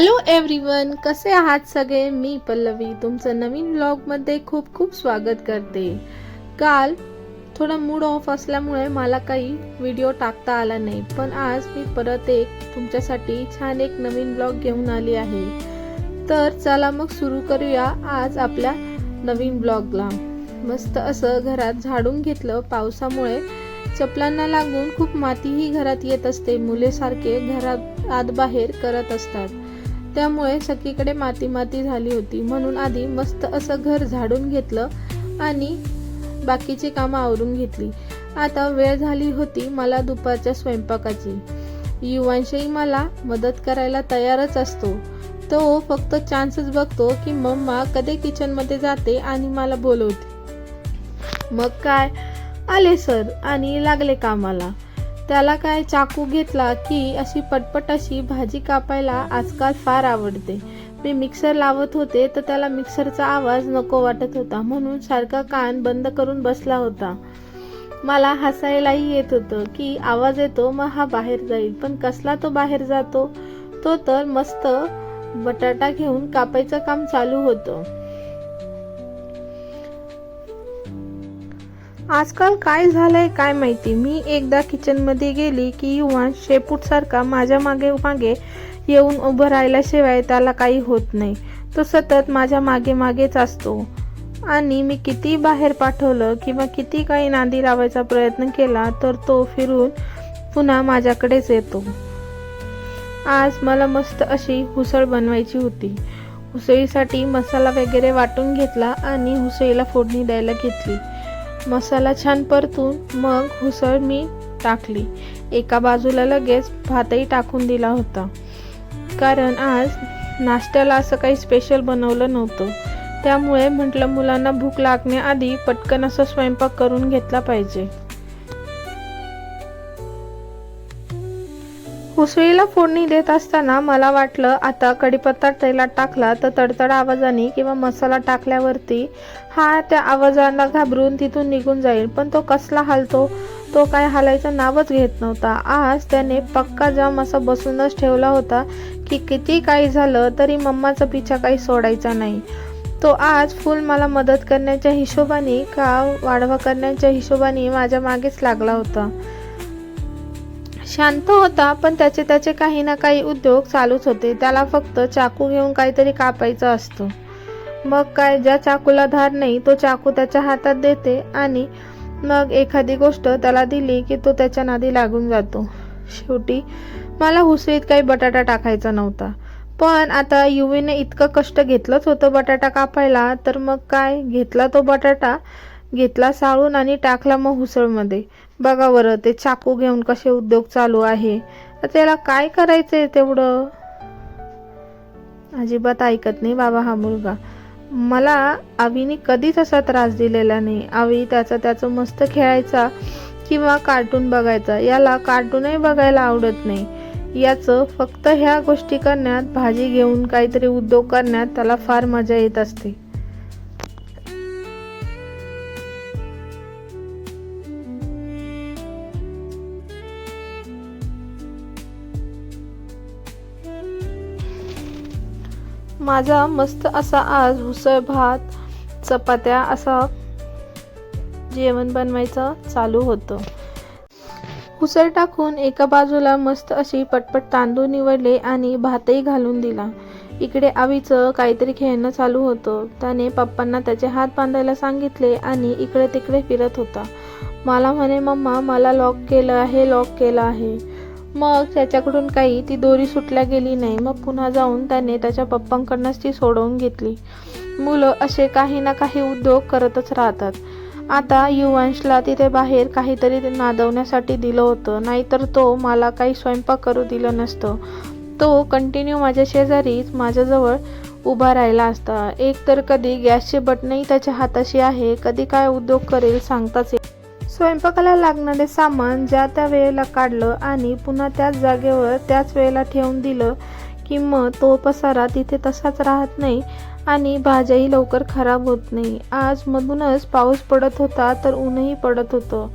Hello everyone, कसे आहात सगळे? मी पल्लवी तुमचं नवीन व्लॉगमध्ये खूप खूप स्वागत करते. काल थोडा मूड ऑफ असल्यामुळे मला काही व्हिडिओ टाकता आला नाही, पण आज मी परत तुमच्यासाठी छान एक नवीन व्लॉग घेऊन आली आहे. तर चला मग सुरू करूया आज आपल्या नवीन व्लॉगला. मस्त असं घरात झाडून घेतलं. पावसामुळे चपलांना लागून खूप मातीही घरात येत असते. मुले सारखे घरात आत बाहेर करत असतात, त्यामुळे सगळीकडे माती माती झाली होती. म्हणून आधी मस्त असं घर झाडून घेतलं आणि बाकीची कामं आवरून घेतली. आता वेळ झाली होती मला दुपारच्या स्वयंपाकाची. युवांशही मला मदत करायला तयारच असतो. तो फक्त चान्सच बघतो की मम्मा कधी किचनमध्ये जाते आणि मला बोलवते. मग काय, आले सर आणि लागले कामाला. त्याला काय चाकू घेतला की अशी पटपट अशी भाजी कापायला आजकाल फार आवडते. मी मिक्सर लावत होते तर त्याला मिक्सरचा आवाज नको वाटत होता, म्हणून सारखा कान बंद करून बसला होता. मला हसायलाही येत होतं की आवाज येतो मग हा बाहेर जाईल, पण कसला तो बाहेर जातो. तो तर मस्त बटाटा घेऊन कापायचं काम चालू होतं. आजकाल काय झालंय काय माहिती. मी एकदा किचनमध्ये गेली की युवान शेपूट सारखा माझ्या मागे मागे येऊन उभं राहिल्याशिवाय त्याला काही होत नाही. तो सतत माझ्या मागे मागेच असतो आणि मी किती बाहेर पाठवलं किंवा किती काही नांदी लावायचा प्रयत्न केला तर तो फिरून पुन्हा माझ्याकडेच येतो. आज मला मस्त अशी उसळ बनवायची होती. उसळीसाठी मसाला वगैरे वाटून घेतला आणि उसळीला फोडणी द्यायला घेतली. मसाला छान परतून मग उसळ मी टाकली. एका बाजूला लगेच भातही टाकून दिला होता, कारण आज नाश्त्याला असं काही स्पेशल बनवलं नव्हतं. त्यामुळे म्हटलं मुलांना भूक लागण्याआधी पटकन असं स्वयंपाक करून घेतला पाहिजे. उसळीला फोडणी देत असताना मला वाटलं आता कढीपत्ता तेलात टाकला तर तडतड आवाजाने किंवा मसाला टाकल्यावरती हा त्या आवाजाला घाबरून तिथून निघून जाईल, पण तो कसला हालतो. तो काय हालायचं नावच घेत नव्हता. आज त्याने पक्का जाम असा बसूनच ठेवला होता की किती काही झालं तरी मम्माचा पिछा काही सोडायचा नाही. तो आज फुल मला मदत करण्याच्या हिशोबाने का वाढवा करण्याच्या हिशोबाने माझ्या मागेच लागला होता. शांत होता, पण त्याचे काही ना काही उद्योग चालूच होते. त्याला फक्त चाकू घेऊन काहीतरी कापायचं असतं. मग काय, ज्या चाकूला धार नाही तो चाकू त्याच्या हातात देते आणि मग एखादी गोष्ट त्याला दिली की तो त्याच्या नादी लागून जातो. शेवटी मला उसळीत काही बटाटा टाकायचा नव्हता, पण आता युवीने इतकं कष्ट घेतलंच होतं बटाटा कापायला, तर मग काय, घेतला तो बटाटा, घेतला साळून आणि टाकला मग उसळमध्ये. बघा बरं ते चाकू घेऊन कसे उद्योग चालू आहे. त्याला काय करायचंय तेवढं. अजिबात ऐकत नाही बाबा हा मुलगा. मला आवीने कधीच असा त्रास दिलेला नाही. आवी त्याचं मस्त खेळायचा किंवा कार्टून बघायचा. याला कार्टूनही बघायला आवडत नाही. याचं फक्त ह्या गोष्टी करण्यात, भाजी घेऊन काहीतरी उद्योग करण्यात त्याला फार मजा येत असते. माझा मस्त असा आज उसळ भात चपात्या असा जेवण बनवायचं चालू होतं. उसळ टाकून एका बाजूला मस्त अशी पटपट तांदूळ निवडले आणि भातही घालून दिला. इकडे आवीचं काहीतरी खेळणं चालू होतं. त्याने पप्पांना त्याचे हात बांधायला सांगितले आणि इकडे तिकडे फिरत होता. मला म्हणे मम्मा मला लॉक केलं आहे. मग त्याच्याकडून काही ती दोरी सुटल्या गेली नाही. मग पुन्हा जाऊन त्याने त्याच्या पप्पांकडनंच ती सोडवून घेतली. मुलं असे काही ना काही उद्योग करतच राहतात. आता युवांशला तिथे बाहेर काहीतरी नादवण्यासाठी दिलं होतं, नाहीतर तो मला काही स्वयंपाक करू दिलं नसतं. तो कंटिन्यू माझ्या शेजारीच माझ्याजवळ उभा राहिला असता. एक तर कधी गॅसचे बटनही त्याच्या हाताशी आहे, कधी काय उद्योग करेल सांगताच येत. स्वयंपाकाला लागणारे सामान ज्या त्या वेळेला काढलं आणि पुन्हा त्याच जागेवर त्याच वेळेला ठेवून दिलं की मग तो पसारा तिथे तसाच राहत नाही आणि भाज्याही लवकर खराब होत नाही. आज मधूनच पाऊस पडत होता तर ऊनही पडत होतं.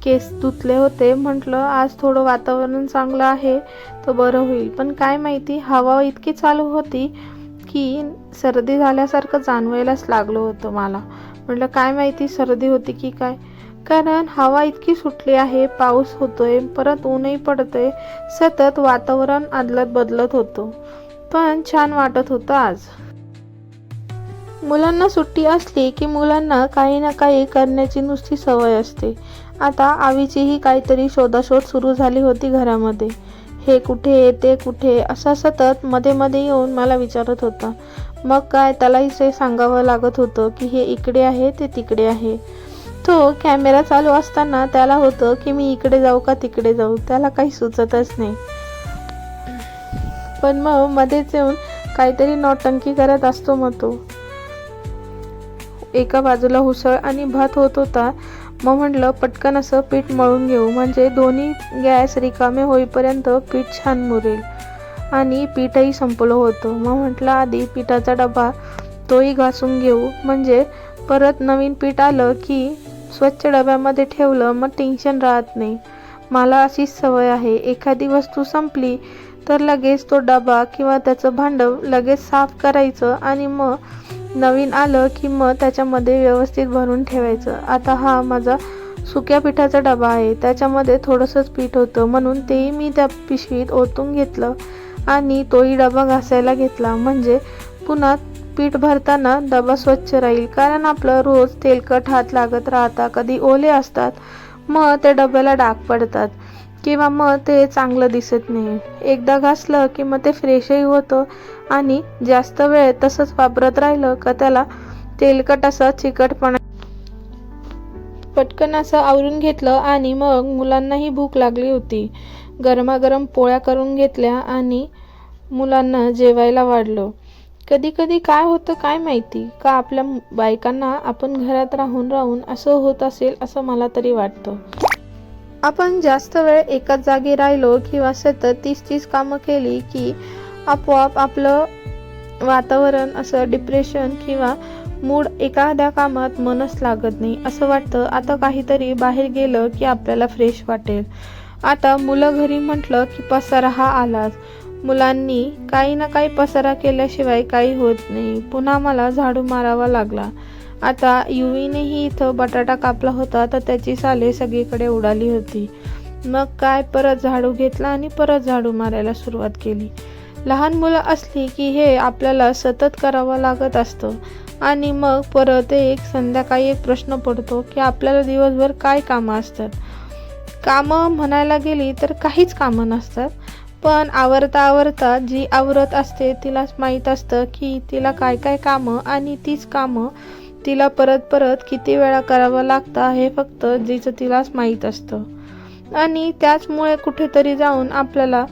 केस धुतले होते. म्हटलं आज थोडं वातावरण चांगलं आहे तर बरं होईल, पण काय माहिती हवा इतकी चालू होती की सर्दी झाल्यासारखं जाणवायलाच लागलं होतं मला. म्हटलं काय माहिती सर्दी होती की काय, कारण हवा इतकी सुटली आहे, पाऊस होतोय, परत ऊनही पडतंय, सतत वातावरण आदलत बदलत होतं. पण छान वाटत होतं आज. मुलांना सुट्टी असली की मुलांना काही ना काही करण्याची नुसती सवय असते. आता आवीचीही काहीतरी शोधाशोध सुरू झाली होती घरामध्ये. हे कुठे ते कुठे असा सतत मध्ये मध्ये येऊन मला विचारत होता. मग काय त्यालाही ते सांगावं लागत होतं की हे इकडे आहे ते तिकडे आहे. तो कॅमेरा चालू असताना त्याला होतं की मी इकडे जाऊ का तिकडे जाऊ, त्याला काही सुचतच नाही. पण मग मध्येच येऊन काहीतरी नौटंकी करत असतो. मग तो एका बाजूला उसळ आणि भात होत होता. मग म्हटलं पटकन असं पीठ मळून घेऊ, म्हणजे दोन्ही गॅस रिकामे होईपर्यंत पीठ छान मुरेल. आणि पीठही संपलं होतं. मग म्हटलं आधी पिठाचा डबा तोही घासून घेऊ, म्हणजे परत नवीन पीठ आलं की स्वच्छ डब्यामध्ये ठेवलं मग टेन्शन राहत नाही. मला अशीच सवय आहे, एखादी वस्तू संपली तर लगेच तो डबा किंवा त्याचं भांडं लगेच साफ करायचं आणि मग नवीन आलं की मग त्याच्यामध्ये व्यवस्थित भरून ठेवायचं. आता हा माझा सुक्या पिठाचा डबा आहे, त्याच्यामध्ये थोडंसंच पीठ होतं म्हणून तेही मी त्या पिशवीत ओतून घेतलं आणि तोही डबा घासायला घेतला, म्हणजे पुन्हा पीठ भरताना डबा स्वच्छ राहील. कारण आपलं रोज तेलकट हात लागत राहतात, कधी ओले असतात, मग त्या डब्याला डाग पडतात किंवा मग ते चांगलं दिसत नाही. एकदा घासलं की मग ते फ्रेशही होतं आणि जास्त वेळ तसंच वापरत राहिलं का त्याला तेलकट असा चिकटपणा. पटकन असं आवरून घेतलं आणि मग मुलांनाही भूक लागली होती. गरमागरम पोळ्या करून घेतल्या आणि मुलांना जेवायला वाढलं. कधी कधी काय होतं काय माहिती का आपल्या बायकांना आपण घरात राहून राहून असं होत असेल असं मला तरी वाटतं. आपण जास्त वेळ एकाच जागी राहिलो किंवा सतत तीच कामं केली की आपोआप आपलं वातावरण असं डिप्रेशन किंवा मूड एखाद्या कामात मनच लागत नाही. असं वाटतं आता काहीतरी बाहेर गेलं की आपल्याला फ्रेश वाटेल. आता मुलं घरी म्हटलं की पसारा हा आलाच. मुलांनी काही ना काही पसारा केल्याशिवाय काही होत नाही. पुन्हा मला झाडू मारावा लागला. आता युवीनेही इथं बटाटा कापला होता तर त्याची साले सगळीकडे उडाली होती. मग काय परत झाडू घेतला आणि परत झाडू मारायला सुरुवात केली. लहान मुलं असली की हे आपल्याला सतत करावं लागत असतं आणि मग परत संध्याकाळी एक प्रश्न पडतो की आपल्याला दिवसभर काय कामं असतात. कामं म्हणायला गेली तर काहीच कामं नसतात, पण आवरता जी आवरत असते तिलाच माहीत असतं की तिला काय काय कामं आणि तीच कामं तिला परत किती वेळा करावं लागतं हे फक्त जिचं तिलाच माहीत असतं. आणि त्याचमुळे कुठेतरी जाऊन आपल्याला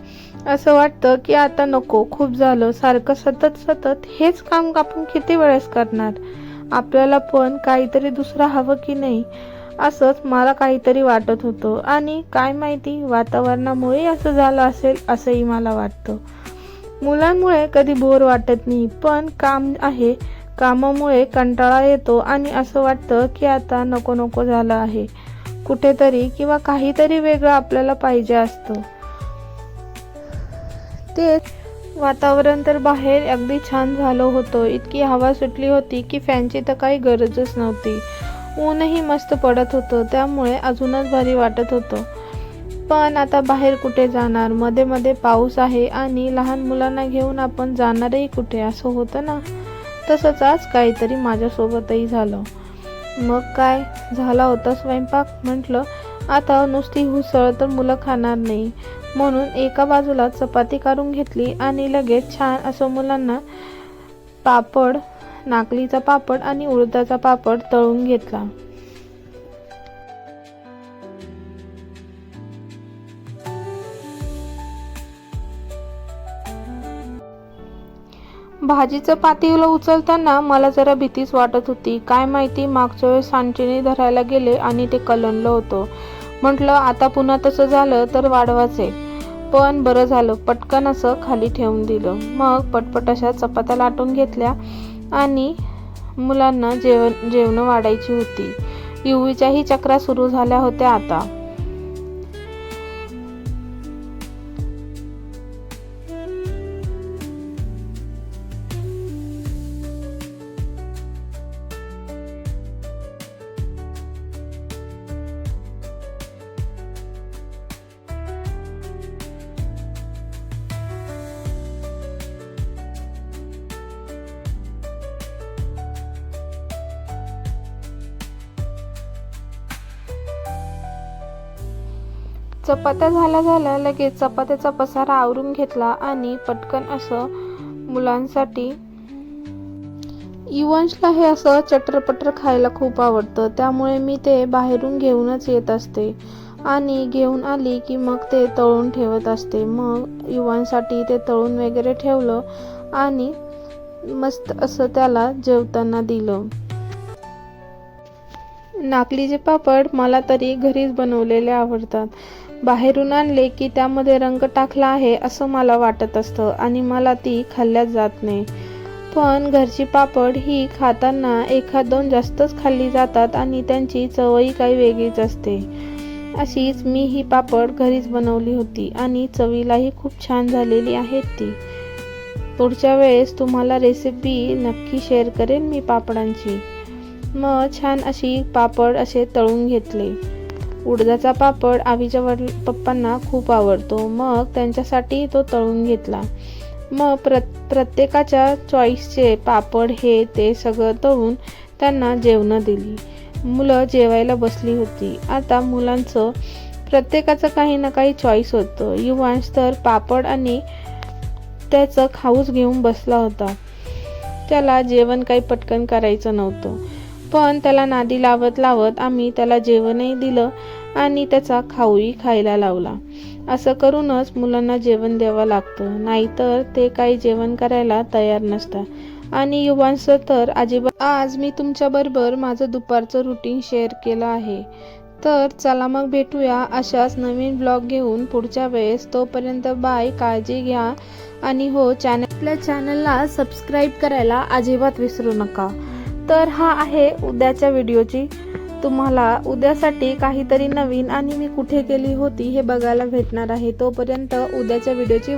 असं वाटतं की आता नको, खूप झालं, सारखं सतत हेच काम आपण किती वेळेस करणार, आपल्याला पण काहीतरी दुसरं हवं की नाही, असंच मला काहीतरी वाटत होतं. आणि काय माहिती वातावरणामुळे असं झालं असेल असंही मला वाटतं. मुलांमुळे कधी बोर वाटत नाही, पण काम आहे, कामामुळे कंटाळा येतो आणि असं वाटतं की आता नको झालं आहे, कुठेतरी किंवा काहीतरी वेगळं आपल्याला पाहिजे असतं. ते वातावरण तर बाहेर अगदी छान झालं होतं. इतकी हवा सुटली होती की फॅनची तर काही गरजच नव्हती. ऊनही मस्त पडत होतं, त्यामुळे अजूनच भारी वाटत होतं. पण आता बाहेर कुठे जाणार, मध्ये मध्ये पाऊस आहे आणि लहान मुलांना घेऊन आपण जाणारही कुठे, असं होतं ना. तसंच आज काहीतरी माझ्यासोबतही झालं. मग काय झाला होता स्वयंपाक. म्हटलं आता नुसती उसळ तर मुलं खाणार नाही, म्हणून एका बाजूला चपाती काढून घेतली आणि लगेच छान असं मुलांना पापड, नागलीचा पापड आणि उडदाचा पापड तळून घेतला. भाजीचं पातेलं उचलताना मला जरा भीतीच वाटत होती. काय माहिती मागच्या वेळेस सांडचिनी धरायला गेले आणि ते कलंडलं होतं. म्हटलं आता पुन्हा तसं झालं तर वाढवायचे, पण बरं झालं पटकन असं खाली ठेवून दिलं. मग पटपट अशा चपात्या लाटून घेतल्या आणि मुलांना जेवण वाढायची होती. युवीच्याही चक्रा सुरू झाल्या होत्या आता. चपात्या झाल्या लगेच चपात्याचा पसारा आवरून घेतला आणि पटकन असं मुलांसाठी, युवांशला हे असं चटरपटर खायला खूप आवडतं, त्यामुळे मी ते बाहेरून घेऊनच येत असते आणि घेऊन आली की मग ते तळून ठेवत असते. मग युवांसाठी ते तळून वगैरे ठेवलं आणि मस्त असं त्याला जेवताना दिलं. नाकलीचे पापड मला तरी घरीच बनवलेले आवडतात. बाहेरून आणले की त्यामध्ये रंग टाकला आहे असं मला वाटत असतं आणि मला ती खाल्ल्याच जात नाही. पण घरची पापड ही खाताना एखाद दोन जास्तच खाल्ली जातात आणि त्यांची चवही काही वेगळीच असते. अशीच मी ही पापड घरीच बनवली होती आणि चवीलाही खूप छान झालेली आहेत ती. पुढच्या वेळेस तुम्हाला रेसिपी नक्की शेअर करेन मी पापडांची. मग छान अशी पापड असे तळून घेतले. उडदाचा पापड आवीच्या पप्पांना खूप आवडतो, मग त्यांच्यासाठी तो तळून घेतला. मग प्रत्येकाच्या चॉईसचे पापड हे ते सगळं तळून त्यांना जेवणं दिली. मुलं जेवायला बसली होती. आता मुलांचं प्रत्येकाचं काही ना काही चॉईस होतं. युवांश तर पापड आणि त्याचं खाऊच घेऊन बसला होता. त्याला जेवण काही पटकन करायचं नव्हतं, पण त्याला नादी लावत आम्ही त्याला जेवणही दिलं आणि त्याचा खाऊही खायला लावला. असं करूनच मुलांना जेवण द्यावं लागतं, नाहीतर ते काही जेवण करायला तयार नसतात. आणि युवांचं तर अजिबात. आज मी तुमच्याबरोबर माझं दुपारचं रुटीन शेअर केलं आहे. तर चला मग भेटूया अशाच नवीन ब्लॉग घेऊन पुढच्या वेळेस. तोपर्यंत बाय, काळजी घ्या आणि हो, आपल्या चॅनलला सबस्क्राईब करायला अजिबात विसरू नका. तर हा आहे उद्याच्या व्हिडिओची. तुम्हाला उद्यासाठी काहीतरी नवीन आणि मी कुठे गेली होती हे बघायला भेटणार आहे. तोपर्यंत उद्याच्या व्हिडिओची